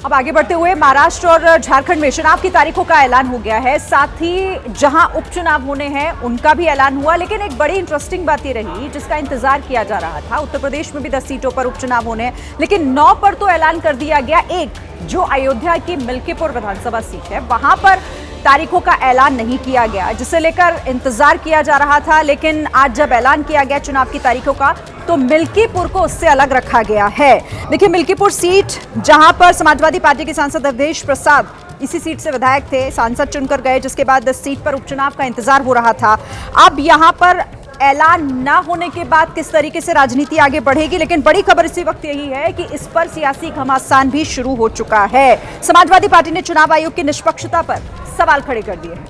अब आगे बढ़ते हुए महाराष्ट्र और झारखंड में चुनाव की तारीखों का ऐलान हो गया है। साथ ही जहां उपचुनाव होने हैं उनका भी ऐलान हुआ, लेकिन एक बड़ी इंटरेस्टिंग बात ये रही जिसका इंतजार किया जा रहा था। उत्तर प्रदेश में भी 10 सीटों पर उपचुनाव होने हैं, लेकिन 9 पर तो ऐलान कर दिया गया। एक जो अयोध्या की मिल्कीपुर विधानसभा सीट है वहां पर तारीखों का ऐलान नहीं किया गया, जिसे लेकर इंतजार किया जा रहा था। लेकिन आज जब ऐलान किया गया चुनाव की तारीखों का, तो मिल्कीपुर को उससे अलग रखा गया है। देखिए, मिल्कीपुर सीट जहां पर समाजवादी पार्टी के सांसद अवधेश प्रसाद इसी सीट से विधायक थे, सांसद चुनकर गए, जिसके बाद इस सीट पर उपचुनाव का इंतजार हो रहा था। अब यहां पर ऐलान न होने के बाद किस तरीके से राजनीति आगे बढ़ेगी, लेकिन बड़ी खबर इसी वक्त यही है कि इस पर सियासी घमासान भी शुरू हो चुका है। समाजवादी पार्टी ने चुनाव आयोग की निष्पक्षता पर सवाल खड़े कर दिए हैं।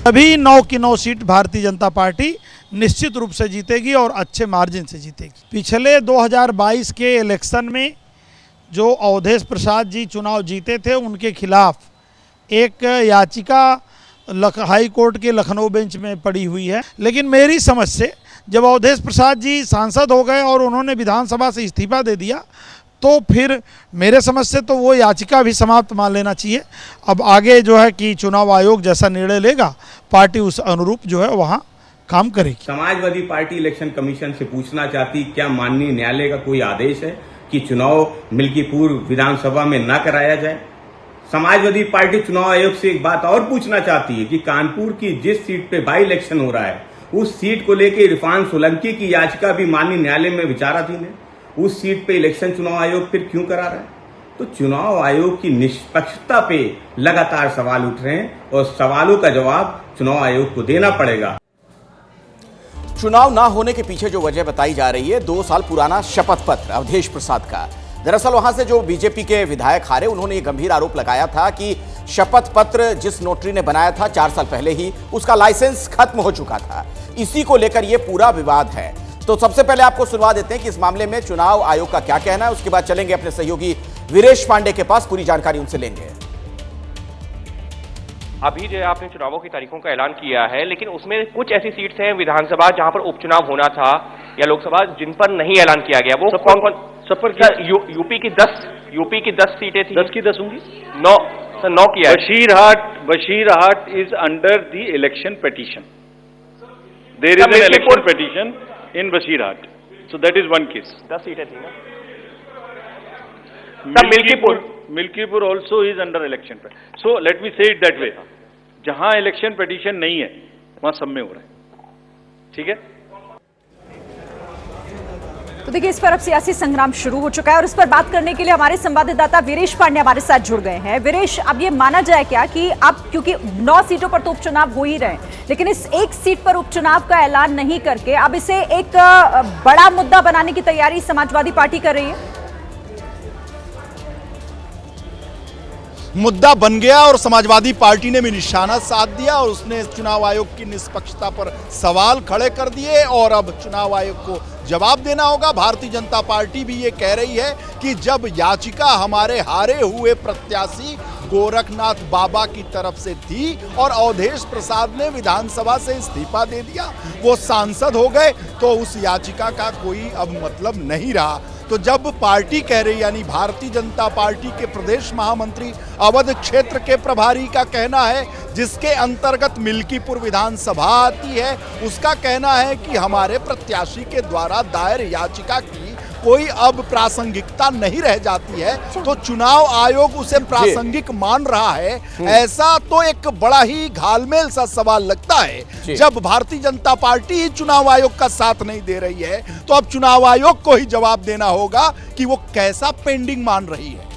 अभी 9 की 9 सीट भारतीय जनता पार्टी निश्चित रूप से जीतेगी और अच्छे मार्जिन से जीतेगी। पिछले 2022 के इलेक्शन में जो अवधेश प्रसाद जी चुनाव जीते थे, उनके खिलाफ एक याचिका हाई कोर्ट के लखनऊ बेंच में पड़ी हुई है। लेकिन मेरी समझ से जब अवधेश प्रसाद जी सांसद हो गए और उन्होंने विधानसभा से इस्तीफा दे दिया, तो फिर मेरे समझ से तो वो याचिका भी समाप्त मान लेना चाहिए। अब आगे जो है कि चुनाव आयोग जैसा निर्णय लेगा, पार्टी उस अनुरूप जो है वहाँ काम करेगी। समाजवादी पार्टी इलेक्शन कमीशन से पूछना चाहती, क्या माननीय न्यायालय का कोई आदेश है कि चुनाव मिल्कीपुर विधानसभा में न कराया जाए? समाजवादी पार्टी चुनाव आयोग से एक बात और पूछना चाहती है कि कानपुर की जिस सीट पे बाई इलेक्शन हो रहा है, उस सीट को लेकर इरफान सोलंकी की याचिका भी माननीय न्यायालय में विचाराधीन है। उस सीट पे इलेक्शन चुनाव आयोग फिर क्यों करा रहा है? तो चुनाव आयोग की निष्पक्षता पे लगातार सवाल उठ रहे हैं और सवालों का जवाब चुनाव आयोग को देना पड़ेगा। चुनाव ना होने के पीछे जो वजह बताई जा रही है, 2 साल पुराना शपथ पत्र अवधेश प्रसाद का। दरअसल वहां से जो बीजेपी के विधायक हारे, उन्होंने ये गंभीर आरोप लगाया था कि शपथ पत्र जिस नोटरी ने बनाया था 4 साल पहले ही, उसका लाइसेंस खत्म हो चुका था। इसी को लेकर यह पूरा विवाद है। तो सबसे पहले आपको सुनवा देते हैं कि इस मामले में चुनाव आयोग का क्या कहना है। उसके बाद चलेंगे अपने सहयोगी वीरेश पांडे के पास, पूरी जानकारी उनसे लेंगे। अभी जो है आपने चुनावों की तारीखों का ऐलान किया है, लेकिन उसमें कुछ ऐसी सीट्स हैं विधानसभा जहां पर उपचुनाव होना था या लोकसभा, जिन पर नहीं ऐलान किया गया। वो कौन कौन? यूपी की 10 सीटें थी। 10 की 10 होंगी। 9 किया। Basirhat is under the election petition. There is an election petition in Basirhat, so that is one case. 10 सीटें थी ना। Milkipur also is under election. So let me say it that way, जहां इलेक्शन पिटीशन नहीं है वहां सब में हो रहा है। ठीक है। तो देखिए, इस पर अब सियासी संग्राम शुरू हो चुका है और इस पर बात करने के लिए हमारे संवाददाता वीरेश पांडे हमारे साथ जुड़ गए हैं। वीरेश, अब ये माना जाए क्या कि अब क्योंकि 9 सीटों पर तो उपचुनाव हो ही रहे, लेकिन इस एक सीट पर उपचुनाव का ऐलान नहीं करके अब इसे एक बड़ा मुद्दा बनाने की तैयारी समाजवादी पार्टी कर रही है? मुद्दा बन गया और समाजवादी पार्टी ने भी निशाना साध दिया और उसने चुनाव आयोग की निष्पक्षता पर सवाल खड़े कर दिए और अब चुनाव आयोग को जवाब देना होगा। भारतीय जनता पार्टी भी ये कह रही है कि जब याचिका हमारे हारे हुए प्रत्याशी गोरखनाथ बाबा की तरफ से थी और अवधेश प्रसाद ने विधानसभा से इस्तीफा दे दिया, वो सांसद हो गए, तो उस याचिका का कोई अब मतलब नहीं रहा। तो जब पार्टी कह रही, यानी भारतीय जनता पार्टी के प्रदेश महामंत्री अवध क्षेत्र के प्रभारी का कहना है, जिसके अंतर्गत मिल्कीपुर विधानसभा आती है, उसका कहना है कि हमारे प्रत्याशी के द्वारा दायर याचिका की कोई अब प्रासंगिकता नहीं रह जाती है, तो चुनाव आयोग उसे प्रासंगिक मान रहा है। ऐसा तो एक बड़ा ही घालमेल सा सवाल लगता है। जब भारतीय जनता पार्टी ही चुनाव आयोग का साथ नहीं दे रही है, तो अब चुनाव आयोग को ही जवाब देना होगा कि वो कैसा पेंडिंग मान रही है।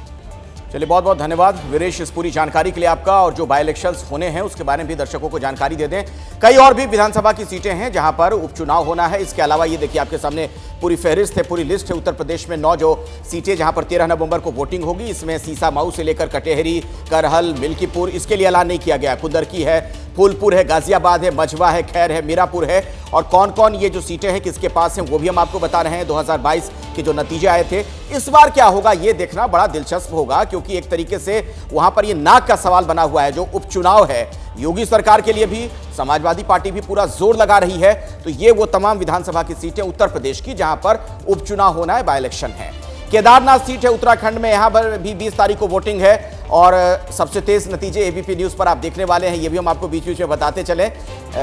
चलिए, बहुत बहुत धन्यवाद वीरेश इस पूरी जानकारी के लिए आपका। और जो बाई इलेक्शंस होने हैं उसके बारे में भी दर्शकों को जानकारी दे दें। कई और भी विधानसभा की सीटें हैं जहां पर उपचुनाव होना है। इसके अलावा ये देखिए, आपके सामने पूरी फहरिस्त है, पूरी लिस्ट है। उत्तर प्रदेश में 9 जो सीटें जहां पर 13 नवंबर को वोटिंग होगी, इसमें सीसामाऊ से लेकर कटेहरी, करहल, मिल्कीपुर, इसके लिए ऐलान नहीं किया गया। कुंदरकी है, फूलपुर है, गाजियाबाद है, मझवा है, खैर है, मीरापुर है। और कौन कौन ये जो सीटें हैं किसके पास हैं वो भी हम आपको बता रहे हैं। 2022 के जो नतीजे आए थे, इस बार क्या होगा ये देखना बड़ा दिलचस्प होगा, क्योंकि एक तरीके से वहां पर ये नाक का सवाल बना हुआ है। जो उपचुनाव है योगी सरकार के लिए भी, समाजवादी पार्टी भी पूरा जोर लगा रही है। तो ये वो तमाम विधानसभा की सीटें उत्तर प्रदेश की जहां पर उपचुनाव होना है, बाई इलेक्शन है। केदारनाथ सीट है उत्तराखंड में, यहां पर भी 20 तारीख को वोटिंग है और सबसे तेज नतीजे एबीपी न्यूज पर आप देखने वाले हैं। ये भी हम आपको बीच बीच में बताते चले।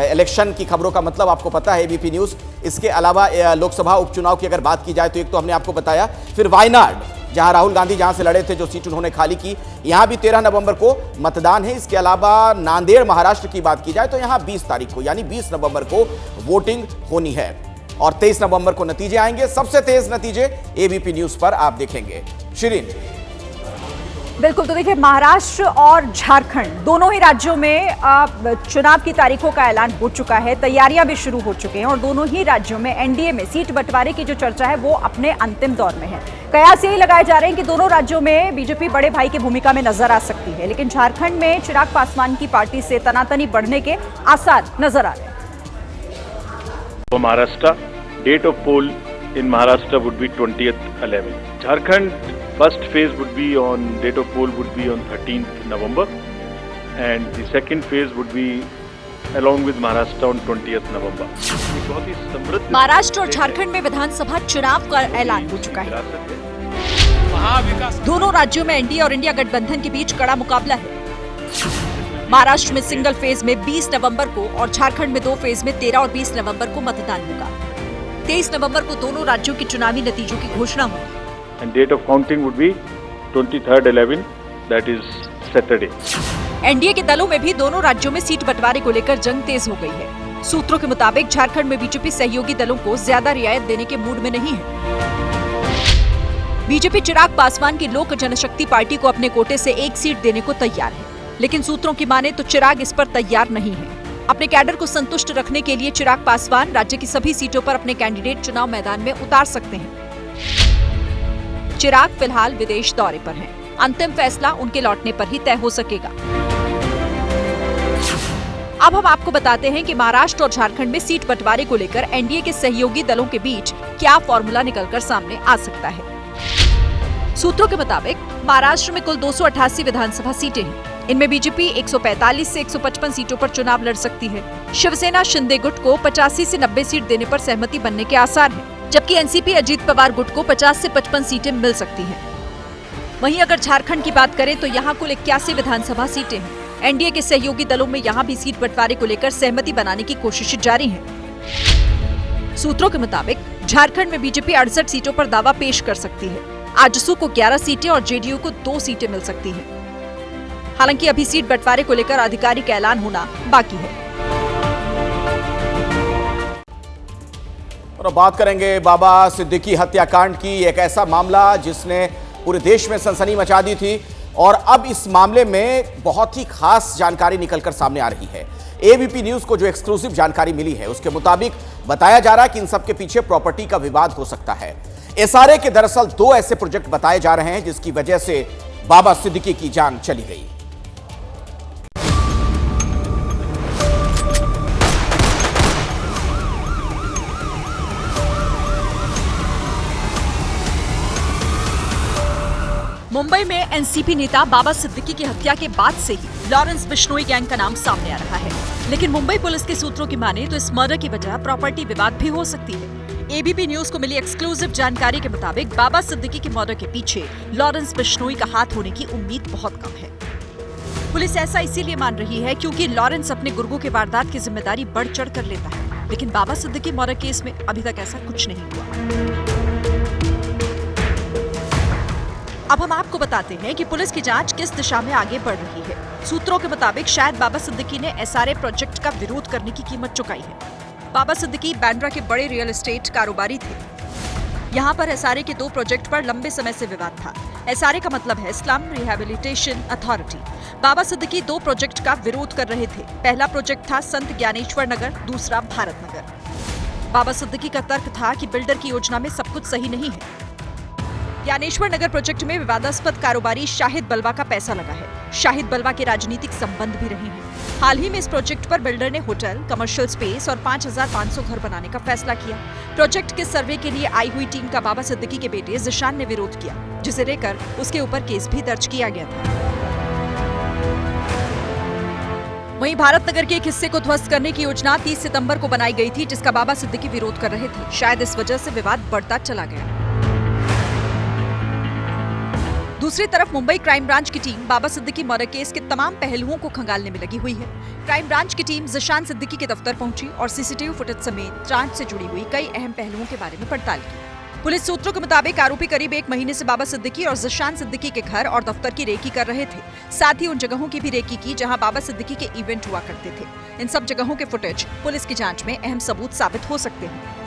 इलेक्शन की खबरों का मतलब आपको पता है एबीपी न्यूज। इसके अलावा लोकसभा उपचुनाव की अगर बात की जाए तो एक तो हमने आपको बताया, फिर वायनाड जहां राहुल गांधी जहां से लड़े थे, जो सीट उन्होंने खाली की, यहां भी 13 नवंबर को मतदान है। इसके अलावा नांदेड़ महाराष्ट्र की बात की जाए तो यहां 20 तारीख को यानी 20 नवंबर को वोटिंग होनी है और 23 नवंबर को नतीजे आएंगे। सबसे तेज नतीजे एबीपी न्यूज पर आप देखेंगे। शिरीन, बिल्कुल, तो देखिए महाराष्ट्र और झारखंड दोनों ही राज्यों में चुनाव की तारीखों का ऐलान हो चुका है, तैयारियां भी शुरू हो चुकी हैं और दोनों ही राज्यों में एनडीए में सीट बंटवारे की जो चर्चा है वो अपने अंतिम दौर में है। कयास यही लगाए जा रहे हैं कि दोनों राज्यों में बीजेपी बड़े भाई की भूमिका में नजर आ सकती है, लेकिन झारखंड में चिराग पासवान की पार्टी से तनातनी बढ़ने के आसार नजर आ रहे हैं। Maharashtra, date of poll in Maharashtra would be 20th/11. Jharkhand first phase would be on, date of poll would be on 13th November and the second phase would be along with Maharashtra on 20th November. बहुत ही समृद्ध महाराष्ट्र और झारखंड में विधानसभा चुनाव का ऐलान हो चुका है। दोनों राज्यों में एनडीए और इंडिया गठबंधन के बीच कड़ा मुकाबला है। महाराष्ट्र में सिंगल फेज में 20 नवंबर को और झारखंड में 2 फेज में 13 और 20 नवंबर को मतदान होगा। 23 नवंबर को दोनों राज्यों के चुनावी नतीजों की घोषणा होगी। And date of counting would be 23rd/11, that is Saturday. NDA के दलों में भी दोनों राज्यों में सीट बंटवारे को लेकर जंग तेज हो गई है। सूत्रों के मुताबिक झारखंड में बीजेपी सहयोगी दलों को ज्यादा रियायत देने के मूड में नहीं है। बीजेपी चिराग पासवान की लोक जनशक्ति पार्टी को अपने कोटे से 1 सीट देने को तैयार है, लेकिन सूत्रों की माने तो चिराग इस पर तैयार नहीं है। अपने कैडर को संतुष्ट रखने के लिए चिराग पासवान राज्य की सभी सीटों पर अपने कैंडिडेट चुनाव मैदान में उतार सकते हैं। चिराग फिलहाल विदेश दौरे पर हैं। अंतिम फैसला उनके लौटने पर ही तय हो सकेगा। अब हम आपको बताते हैं कि महाराष्ट्र और झारखंड में सीट बंटवारे को लेकर एनडीए के सहयोगी दलों के बीच क्या फॉर्मूला निकलकर सामने आ सकता है। सूत्रों के मुताबिक महाराष्ट्र में कुल 288 विधानसभा सीटें हैं। इनमें बीजेपी 145 से 155 सीटों पर चुनाव लड़ सकती है। शिवसेना शिंदे गुट को 85 से 90 सीट देने पर सहमति बनने के आसार हैं, जबकि एनसीपी अजीत पवार गुट को 50 से 55 सीटें मिल सकती हैं। वहीं अगर झारखंड की बात करें तो यहाँ कुल 81 विधानसभा सीटें हैं। एनडीए के सहयोगी दलों में यहाँ भी सीट बंटवारे को लेकर सहमति बनाने की कोशिश जारी है। सूत्रों के मुताबिक झारखंड में बीजेपी 68 सीटों पर दावा पेश कर सकती है। आजसू को 11 सीटें और जेडीयू को 2 सीटें मिल सकती हैं। हालांकि अभी सीट बंटवारे को लेकर आधिकारिक ऐलान होना बाकी है। और अब बात करेंगे बाबा सिद्दीकी हत्याकांड की। एक ऐसा मामला जिसने पूरे देश में सनसनी मचा दी थी और अब इस मामले में बहुत ही खास जानकारी निकलकर सामने आ रही है। एबीपी न्यूज को जो एक्सक्लूसिव जानकारी मिली है उसके मुताबिक बताया जा रहा है कि इन सब के पीछे प्रॉपर्टी का विवाद हो सकता है। एसआरए के दरअसल 2 ऐसे प्रोजेक्ट बताए जा रहे हैं जिसकी वजह से बाबा सिद्दीकी की जान चली गई। मुंबई में एनसीपी नेता बाबा सिद्दीकी की हत्या के बाद से ही लॉरेंस बिश्नोई गैंग का नाम सामने आ रहा है, लेकिन मुंबई पुलिस के सूत्रों की माने तो इस मर्डर की वजह प्रॉपर्टी विवाद भी हो सकती है। एबीपी न्यूज को मिली एक्सक्लूसिव जानकारी के मुताबिक बाबा सिद्दीकी की मर्डर के पीछे लॉरेंस बिश्नोई का हाथ होने की उम्मीद बहुत कम है। पुलिस ऐसा इसीलिए मान रही है क्योंकि लॉरेंस अपने गुर्गों के वारदात की जिम्मेदारी बढ़ चढ़ कर लेता है, लेकिन बाबा सिद्दीकी मर्डर केस में अभी तक ऐसा कुछ नहीं हुआ। अब हम आपको बताते हैं कि पुलिस की जांच किस दिशा में आगे बढ़ रही है। सूत्रों के मुताबिक शायद बाबा सिद्दीकी ने एसआरए प्रोजेक्ट का विरोध करने की कीमत चुकाई है। बाबा सिद्दीकी बांद्रा के बड़े रियल एस्टेट कारोबारी थे। यहाँ पर एसआरए के 2 प्रोजेक्ट पर लंबे समय से विवाद था। एसआरए का मतलब है स्लम रिहैबिलिटेशन अथॉरिटी। बाबा सिद्दीकी 2 प्रोजेक्ट का विरोध कर रहे थे। पहला प्रोजेक्ट था संत ज्ञानेश्वर नगर, दूसरा भारत नगर। बाबा सिद्दीकी का तर्क था कि बिल्डर की योजना में सब कुछ सही नहीं है। ज्ञानेश्वर नगर प्रोजेक्ट में विवादास्पद कारोबारी शाहिद बलवा का पैसा लगा है। शाहिद बलवा के राजनीतिक संबंध भी रहे हैं। हाल ही में इस प्रोजेक्ट पर बिल्डर ने होटल, कमर्शियल स्पेस और 5500 घर बनाने का फैसला किया। प्रोजेक्ट के सर्वे के लिए आई हुई टीम का बाबा सिद्दीकी के बेटे जिशान ने विरोध किया, जिसे लेकर उसके ऊपर केस भी दर्ज किया गया था। वहीं भारत नगर के एक हिस्से को ध्वस्त करने की योजना 30 सितंबर को बनाई गई थी, जिसका बाबा सिद्दीकी विरोध कर रहे थे। शायद इस वजह से विवाद बढ़ता चला गया। दूसरी तरफ मुंबई क्राइम ब्रांच की टीम बाबा सिद्दीकी मर्डर केस के तमाम पहलुओं को खंगालने में लगी हुई है। क्राइम ब्रांच की टीम ज़ीशान सिद्दीकी के दफ्तर पहुंची और सीसीटीवी फुटेज समेत जांच से जुड़ी हुई कई अहम पहलुओं के बारे में पड़ताल की। पुलिस सूत्रों के मुताबिक आरोपी करीब 1 महीने से बाबा सिद्दीकी और ज़ीशान सिद्दीकी के घर और दफ्तर की रेकी कर रहे थे। साथ ही उन जगहों की भी रेकी की जहां बाबा सिद्दीकी के इवेंट हुआ करते थे। इन सब जगहों के फुटेज पुलिस की जांच में अहम सबूत साबित हो सकते हैं।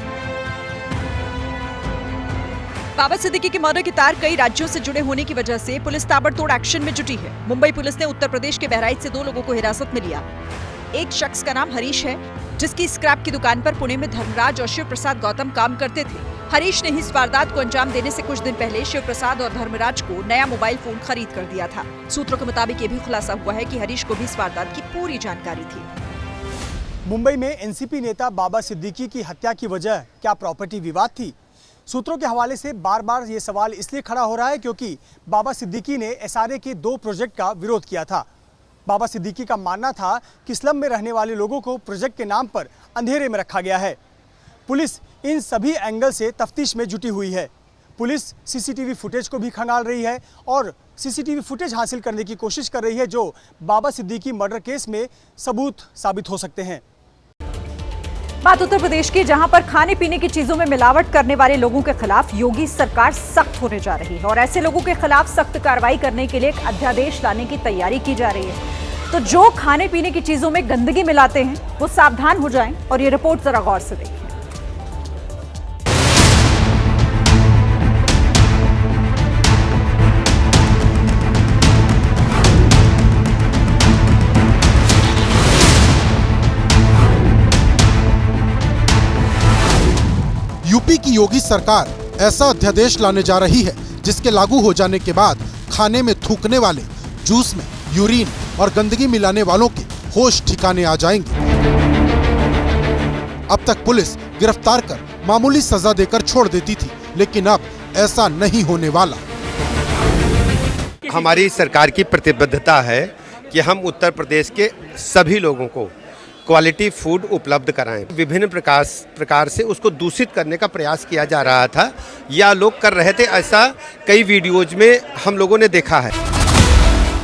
बाबा सिद्दीकी के मर्डर के तार कई राज्यों से जुड़े होने की वजह से पुलिस ताबड़तोड़ एक्शन में जुटी है। मुंबई पुलिस ने उत्तर प्रदेश के बहराइच से 2 लोगों को हिरासत में लिया। एक शख्स का नाम हरीश है, जिसकी स्क्रैप की दुकान पर पुणे में धर्मराज और शिव प्रसाद गौतम काम करते थे। हरीश ने ही इस वारदात को अंजाम देने से कुछ दिन पहले शिव प्रसाद और धर्मराज को नया मोबाइल फोन खरीद कर दिया था। सूत्रों के मुताबिक ये भी खुलासा हुआ है कि हरीश को भी इस वारदात की पूरी जानकारी थी। मुंबई में एनसीपी नेता बाबा सिद्दीकी की हत्या की वजह क्या प्रॉपर्टी विवाद थी? सूत्रों के हवाले से बार बार ये सवाल इसलिए खड़ा हो रहा है क्योंकि बाबा सिद्दीकी ने एसआरए के 2 प्रोजेक्ट का विरोध किया था। बाबा सिद्दीकी का मानना था कि स्लम में रहने वाले लोगों को प्रोजेक्ट के नाम पर अंधेरे में रखा गया है। पुलिस इन सभी एंगल से तफ्तीश में जुटी हुई है। पुलिस सीसीटीवी फुटेज को भी खंगाल रही है और सीसीटीवी फुटेज हासिल करने की कोशिश कर रही है जो बाबा सिद्दीकी मर्डर केस में सबूत साबित हो सकते हैं। बात उत्तर प्रदेश की, जहां पर खाने पीने की चीजों में मिलावट करने वाले लोगों के खिलाफ योगी सरकार सख्त होने जा रही है और ऐसे लोगों के खिलाफ सख्त कार्रवाई करने के लिए एक अध्यादेश लाने की तैयारी की जा रही है। तो जो खाने पीने की चीजों में गंदगी मिलाते हैं वो सावधान हो जाएं और ये रिपोर्ट जरा गौर से देखें। यूपी की योगी सरकार ऐसा अध्यादेश लाने जा रही है जिसके लागू हो जाने के बाद खाने में थूकने वाले, जूस में यूरिन और गंदगी मिलाने वालों के होश ठिकाने आ जाएंगे। अब तक पुलिस गिरफ्तार कर मामूली सजा देकर छोड़ देती थी, लेकिन अब ऐसा नहीं होने वाला। हमारी सरकार की प्रतिबद्धता है कि हम उत्तर प्रदेश के सभी लोगों को क्वालिटी फूड उपलब्ध कराएं। विभिन्न प्रकार से उसको दूषित करने का प्रयास किया जा रहा था या लोग कर रहे थे, ऐसा कई वीडियोज में हम लोगों ने देखा है।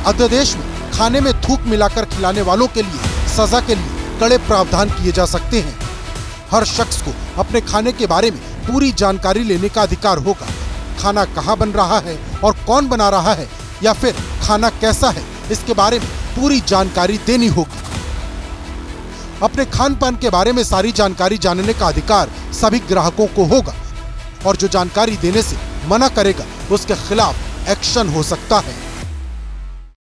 अध्यादेश में खाने में थूक मिलाकर खिलाने वालों के लिए सजा के लिए कड़े प्रावधान किए जा सकते हैं। हर शख्स को अपने खाने के बारे में पूरी जानकारी लेने का अधिकार होगा। खाना कहाँ बन रहा है और कौन बना रहा है या फिर खाना कैसा है, इसके बारे में पूरी जानकारी देनी होगी। अपने खान पान के बारे में सारी जानकारी जानने का अधिकार सभी ग्राहकों को होगा और जो जानकारी देने से मना करेगा उसके खिलाफ एक्शन हो सकता है।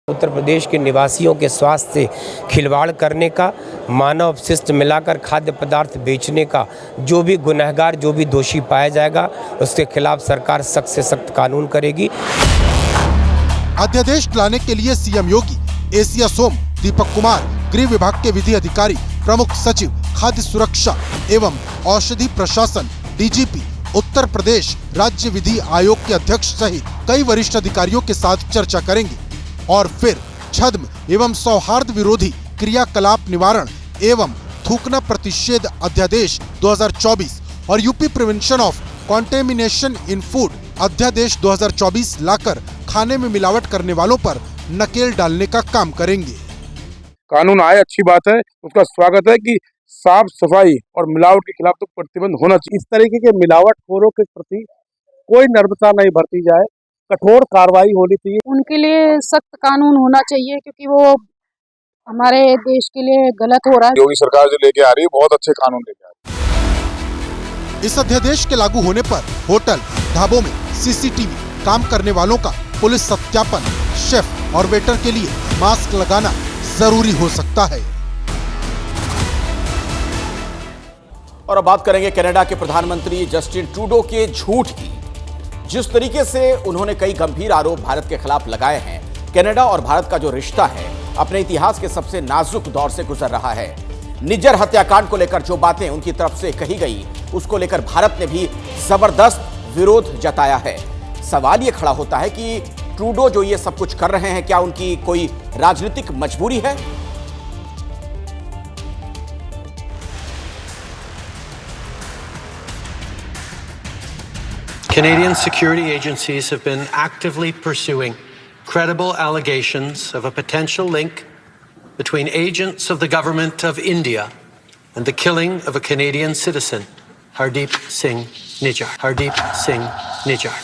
उत्तर प्रदेश के निवासियों के स्वास्थ्य से खिलवाड़ करने का, मानव अपशिष्ट मिलाकर खाद्य पदार्थ बेचने का जो भी गुनहगार, जो भी दोषी पाया जाएगा उसके खिलाफ सरकार सख्त से सख्त कानून करेगी। अध्यादेश लाने के लिए सीएम योगी, एशिया सोम, दीपक कुमार, गृह विभाग के विधि अधिकारी, प्रमुख सचिव, खाद्य सुरक्षा एवं औषधि प्रशासन, डीजीपी, उत्तर प्रदेश राज्य विधि आयोग के अध्यक्ष सहित कई वरिष्ठ अधिकारियों के साथ चर्चा करेंगे और फिर छद्म एवं सौहार्द विरोधी क्रियाकलाप निवारण एवं थूकना प्रतिषेध अध्यादेश 2024 और UP prevention of contamination in food अध्यादेश 2024 लाकर खाने में मिलावट करने वालों पर नकेल डालने का काम करेंगे। कानून आए, अच्छी बात है, उसका स्वागत है कि साफ सफाई और मिलावट के खिलाफ तो प्रतिबंध होना चाहिए। इस तरीके के मिलावटखोरों के प्रति कोई नर्मता नहीं बरती जाए, कठोर कार्रवाई होनी चाहिए। उनके लिए सख्त कानून होना चाहिए क्योंकि वो हमारे देश के लिए गलत हो रहा है। योगी सरकार जो लेके आ रही है बहुत अच्छे कानून लेके आ रही है। इस अध्यादेश के लागू होने पर होटल, ढाबों में सीसीटीवी, काम करने वालों का पुलिस सत्यापन, शेफ और वेटर के लिए मास्क लगाना जरूरी हो सकता है। और अब बात करेंगे कनाडा के प्रधानमंत्री जस्टिन ट्रूडो के झूठ की। जिस तरीके से उन्होंने कई गंभीर आरोप भारत के खिलाफ लगाए हैं। कनाडा और भारत का जो रिश्ता है अपने इतिहास के सबसे नाजुक दौर से गुजर रहा है। निज्जर हत्याकांड को लेकर जो बातें उनकी तरफ से कही गई उसको लेकर भारत ने भी जबरदस्त विरोध जताया है। सवाल ये खड़ा होता है कि ट्रूडो जो ये सब कुछ कर रहे हैं, क्या उनकी कोई राजनीतिक मजबूरी है? Canadian security agencies have been actively pursuing credible allegations of a potential link between agents of the government of India and the killing of a Canadian citizen, Hardeep Singh Nijjar. Hardeep Singh Nijjar.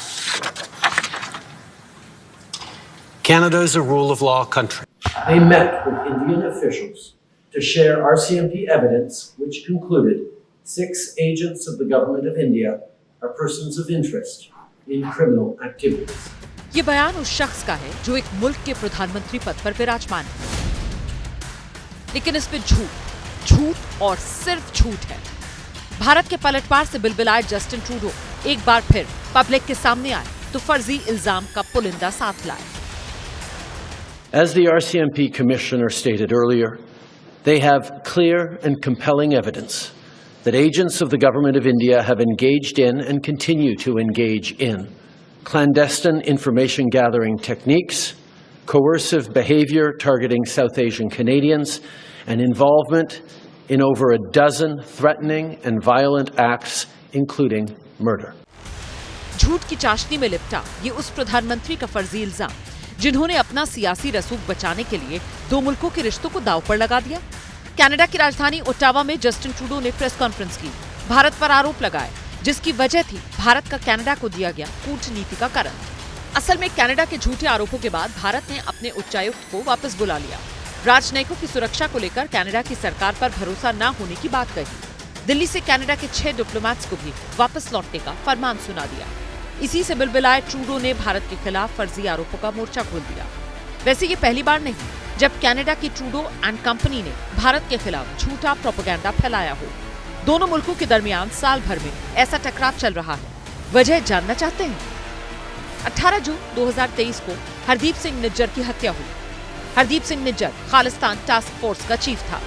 Canada is a rule of law country. They met with Indian officials to share RCMP evidence which concluded 6 agents of the government of India are persons of interest in criminal activities. ये बयान उस शख्स का है जो एक मुल्क के प्रधानमंत्री पद पर विराजमान है, लेकिन इसमें झूठ और सिर्फ झूठ है। भारत के पलटवार से बिलबिलाए जस्टिन ट्रूडो एक बार फिर पब्लिक के सामने आए तो फर्जी इल्जाम का पुलिंदा साथ लाए। As the RCMP commissioner stated earlier, they have clear and compelling evidence that agents of the government of India have engaged in and continue to engage in clandestine information gathering techniques, coercive behavior targeting South Asian Canadians, and involvement in over a dozen threatening and violent acts, including murder. झूठ की चाशनी में लिपटा ये उस प्रधानमंत्री का फर्जी इल्जाम जिन्होंने अपना सियासी रसूख बचाने के लिए 2 मुल्कों के रिश्तों को दांव पर लगा दिया। कनाडा की राजधानी ओटावा में जस्टिन ट्रूडो ने प्रेस कॉन्फ्रेंस की, भारत पर आरोप लगाए, जिसकी वजह थी भारत का कनाडा को दिया गया कूटनीति का कारण। असल में कनाडा के झूठे आरोपों के बाद भारत ने अपने उच्चायुक्त को वापस बुला लिया। राजनयिकों की सुरक्षा को लेकर कनाडा की सरकार पर भरोसा न होने की बात कही। दिल्ली से कनाडा के 6 डिप्लोमेट्स को भी वापस लौटने का फरमान सुना दिया। इसी से बिलबिलाए ट्रूडो ने भारत के खिलाफ फर्जी आरोपों का मोर्चा खोल दिया। वैसे ये पहली बार नहीं जब कनाडा की ट्रूडो एंड कंपनी ने भारत के खिलाफ झूठा प्रोपेगेंडा फैलाया हो। दोनों मुल्कों के दरमियान साल भर में ऐसा टकराव चल रहा है। वजह जानना चाहते हैं? 18 जून 2023 को हरदीप सिंह निज्जर की हत्या हुई। हरदीप सिंह निज्जर खालिस्तान टास्क फोर्स का चीफ था।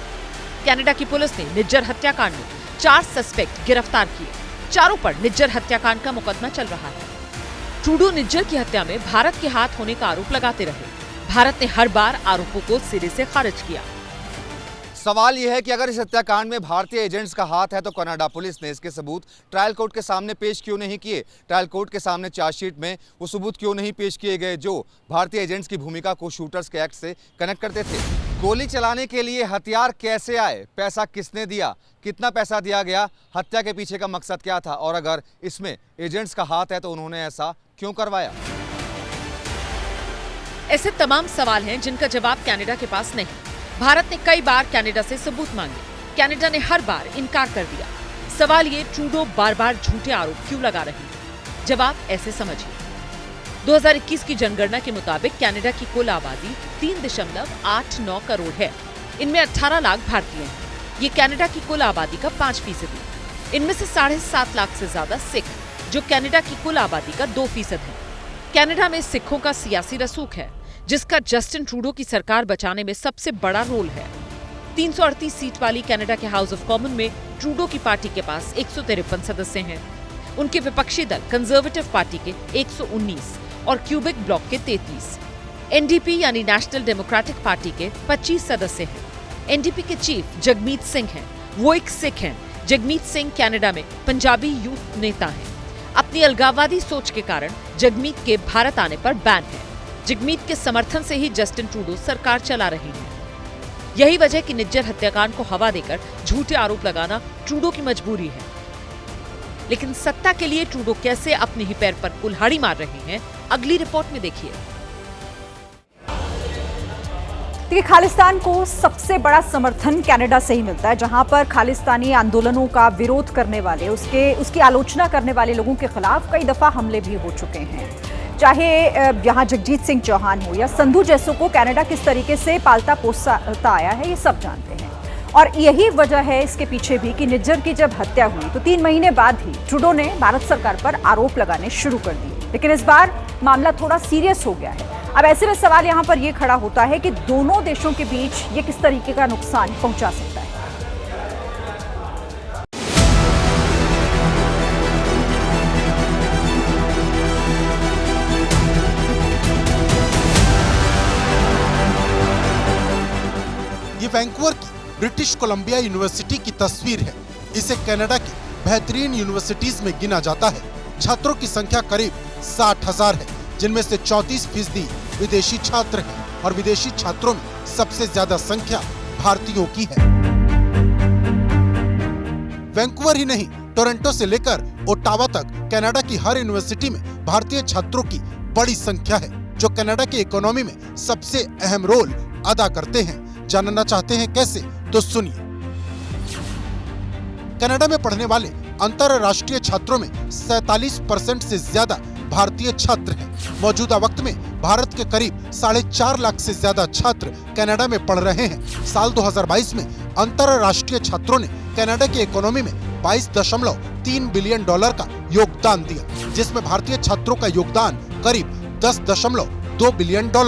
कनाडा की पुलिस ने निज्जर हत्याकांड में 4 सस्पेक्ट गिरफ्तार किए। चारों पर निज्जर हत्याकांड का मुकदमा चल रहा है। ट्रूडो निज्जर की हत्या में भारत के हाथ होने का आरोप लगाते रहे। भारत ने हर बार आरोपों को सिरे से खारिज किया। सवाल यह है कि अगर इस हत्याकांड में भारतीय एजेंट्स का हाथ है तो कनाडा पुलिस ने इसके सबूत ट्रायल कोर्ट के सामने पेश क्यों नहीं किए? ट्रायल कोर्ट के सामने चार्जशीट में वो सबूत क्यों नहीं पेश किए गए जो भारतीय एजेंट्स की भूमिका को शूटर्स के एक्ट से कनेक्ट करते थे? गोली चलाने के लिए हथियार कैसे आए? पैसा किसने दिया? कितना पैसा दिया गया? हत्या के पीछे का मकसद क्या था? और अगर इसमें एजेंट्स का हाथ है तो उन्होंने ऐसा क्यों करवाया? ऐसे तमाम सवाल हैं जिनका जवाब कनाडा के पास नहीं। भारत ने कई बार कनाडा से सबूत मांगे, कनाडा ने हर बार इनकार कर दिया। सवाल ये ट्रूडो बार बार झूठे आरोप क्यों लगा रही है? जवाब ऐसे समझिए। 2021 की जनगणना के मुताबिक कनाडा की कुल आबादी 3.89 करोड़ है। इनमें 18 लाख भारतीय हैं। ये कनाडा की कुल आबादी का 5%। इनमें से 7.5 लाख से ज्यादा सिख, जो कनाडा की कुल आबादी का 2% है। कनाडा में सिखों का सियासी रसूख है, जिसका जस्टिन ट्रूडो की सरकार बचाने में सबसे बड़ा रोल है। 338 सीट वाली कनाडा के हाउस ऑफ कॉमन में ट्रूडो की पार्टी के पास 153 सदस्य हैं। उनके विपक्षी दल कंजर्वेटिव पार्टी के 119 और क्यूबेक ब्लॉक के 33। एनडीपी यानी नेशनल डेमोक्रेटिक पार्टी के 25 सदस्य हैं। एनडीपी के चीफ जगमीत सिंह हैं। वो एक सिख हैं। जगमीत सिंह कनाडा में पंजाबी यूथ नेता हैं। अपनी अलगाववादी सोच के कारण जगमीत के भारत आने पर बैन है। जगमीत के समर्थन से ही जस्टिन ट्रूडो सरकार चला रही है। यही वजह कि निज्जर हत्याकांड को हवा देकर झूठे आरोप लगाना ट्रूडो की मजबूरी है। लेकिन सत्ता के लिए ट्रूडो कैसे अपने ही पैर पर कुल्हाड़ी मार रहे हैं, अगली रिपोर्ट में देखिए। देखिए, खालिस्तान को सबसे बड़ा समर्थन कनाडा से ही मिलता है, जहां पर खालिस्तानी आंदोलनों का विरोध करने वाले, उसकी आलोचना करने वाले लोगों के खिलाफ कई दफा हमले भी हो चुके हैं। चाहे यहाँ जगजीत सिंह चौहान हो या संधू जैसों को कनाडा किस तरीके से पालता पोसता आया है, ये सब जानते हैं। और यही वजह है इसके पीछे भी कि निज्जर की जब हत्या हुई तो 3 महीने बाद ही ट्रूडो ने भारत सरकार पर आरोप लगाने शुरू कर दिए। लेकिन इस बार मामला थोड़ा सीरियस हो गया है। अब ऐसे में सवाल यहाँ पर यह खड़ा होता है कि दोनों देशों के बीच ये किस तरीके का नुकसान पहुंचा सकता है। ये वैंकूवर की ब्रिटिश कोलंबिया यूनिवर्सिटी की तस्वीर है। इसे कनाडा की बेहतरीन यूनिवर्सिटीज में गिना जाता है। छात्रों की संख्या करीब 60,000 है, जिनमें से 34% विदेशी छात्र हैं और विदेशी छात्रों में सबसे ज्यादा संख्या भारतीयों की है। वैंकूवर ही नहीं, टोरंटो से लेकर ओटावा तक कनाडा की हर यूनिवर्सिटी में भारतीय छात्रों की बड़ी संख्या है, जो कनाडा की इकोनॉमी में सबसे अहम रोल अदा करते हैं। जानना चाहते हैं कैसे? तो सुनिए। कनाडा में पढ़ने वाले अंतरराष्ट्रीय छात्रों में 47% से ज्यादा भारतीय छात्र हैं। मौजूदा वक्त में भारत के करीब 4.5 लाख से ज्यादा छात्र कनाडा में पढ़ रहे हैं। साल 2022 में अंतरराष्ट्रीय छात्रों ने कनाडा की इकोनॉमी में $22.3 बिलियन का योगदान दिया, जिसमें भारतीय छात्रों का योगदान करीब $10.2 बिलियन था।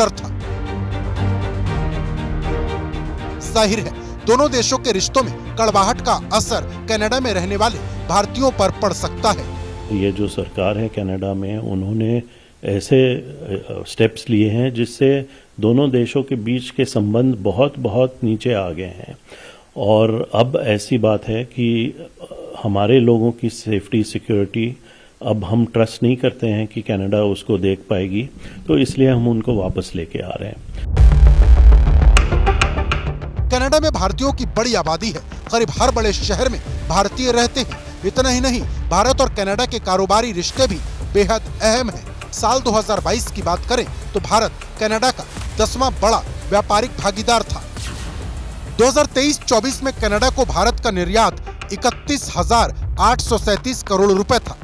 जाहिर है, दोनों देशों के रिश्तों में कड़वाहट का असर कनाडा में रहने वाले भारतीयों पर पड़ सकता है। ये जो सरकार है कनाडा में, उन्होंने ऐसे स्टेप्स लिए हैं जिससे दोनों देशों के बीच के संबंध बहुत बहुत नीचे आ गए हैं। और अब ऐसी बात है कि हमारे लोगों की सेफ्टी सिक्योरिटी अब हम ट्रस्ट नहीं करते हैं कि कनाडा उसको देख पाएगी, तो इसलिए हम उनको वापस लेके आ रहे हैं। कनाडा में भारतीयों की बड़ी आबादी है। करीब हर बड़े शहर में भारतीय रहते हैं। इतना ही नहीं, भारत और कनाडा के कारोबारी रिश्ते भी बेहद अहम हैं। साल 2022 की बात करें तो भारत कनाडा का 10वां बड़ा व्यापारिक भागीदार था। 2023-24 में कनाडा को भारत का निर्यात 31,837 करोड़ रुपए था,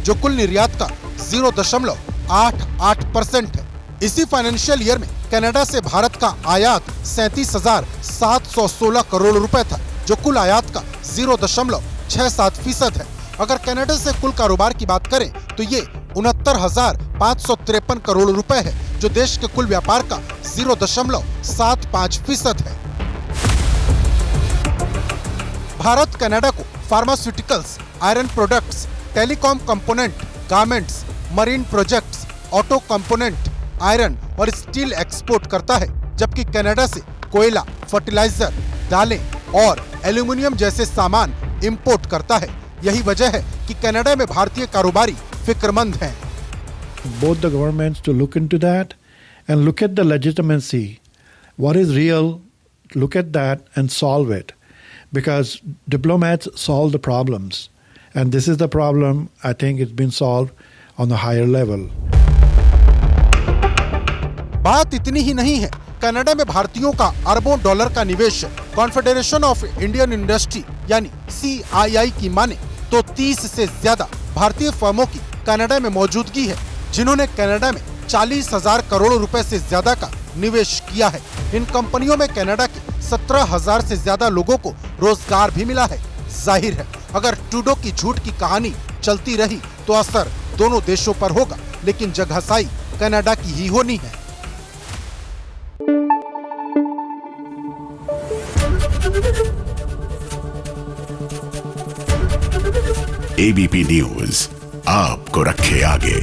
जो कुल निर्यात का 0.88% है। इसी फाइनेंशियल ईयर में कनाडा से भारत का आयात 37,716 करोड़ रुपए था, जो कुल आयात का 0.67% है। अगर कनाडा से कुल कारोबार की बात करें तो ये 69,553 करोड़ रुपए है, जो देश के कुल व्यापार का 0.75% है। भारत कनाडा को pharmaceuticals, iron products, telecom component, garments, marine projects, auto component, iron और स्टील एक्सपोर्ट करता है, जबकि कनाडा से कोयला, फर्टिलाइजर, दालें और एल्यूमिनियम जैसे सामान इंपोर्ट करता है। यही वजह है कि कनाडा में भारतीय कारोबारी फिक्रमंद हैं। Both the governments to look into that and look at the legitimacy. What is real? Look at that and solve it. Because diplomats solve the problems. And this is the problem, I think it's been solved on a higher level. बात इतनी ही नहीं है। Canada में भारतीयों का अरबों dollar का निवेश है। कॉन्फेडरेशन ऑफ इंडियन इंडस्ट्री यानी CII की माने तो 30 से ज्यादा भारतीय फर्मों की कनाडा में मौजूदगी है, जिन्होंने कनाडा में 40,000 करोड़ रुपए से ज्यादा का निवेश किया है। इन कंपनियों में कनाडा के 17,000 से ज्यादा लोगों को रोजगार भी मिला है। जाहिर है, अगर ट्रूडो की झूठ की कहानी चलती रही तो असर दोनों देशों पर होगा, लेकिन जगहसाई कनाडा की ही होनी है। ABP न्यूज आपको रखे आगे।